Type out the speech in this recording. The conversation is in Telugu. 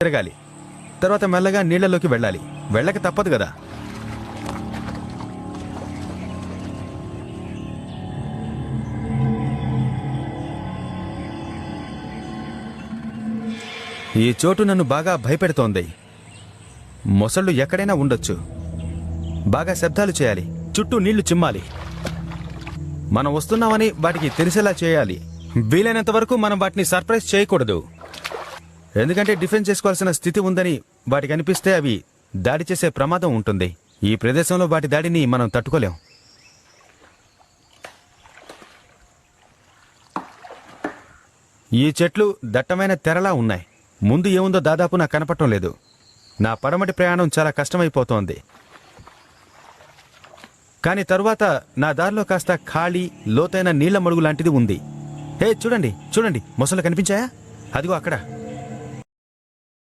తిరగాలి. తర్వాత మెల్లగా నీళ్లలోకి వెళ్ళాలి. వెళ్ళక తప్పదు కదా. ఈ చోటు నన్ను బాగా భయపెడుతోంది. మొసళ్ళు ఎక్కడైనా ఉండొచ్చు. బాగా శబ్దాలు చేయాలి. చుట్టూ నీళ్లు చిమ్మాలి. మనం వస్తున్నామని వాటికి తెలిసేలా చేయాలి. వీలైనంత వరకు మనం వాటిని సర్ప్రైజ్ చేయకూడదు. ఎందుకంటే డిఫెన్స్ చేసుకోవాల్సిన స్థితి ఉందని వాటికి అనిపిస్తే అవి దాడి చేసే ప్రమాదం ఉంటుంది. ఈ ప్రదేశంలో వాటి దాడిని మనం తట్టుకోలేం. ఈ చెట్లు దట్టమైన తెరలా ఉన్నాయి. ముందు ఏముందో దాదాపు నాకు కనపడటం లేదు. నా పడమటి ప్రయాణం చాలా కష్టమైపోతోంది. కానీ తరువాత నా దారిలో కాస్త ఖాళీ లోతైన నీళ్ల మడుగు లాంటిది ఉంది. హే, చూడండి చూడండి, మొసళ్ళు కనిపించాయా? అదిగో అక్కడ.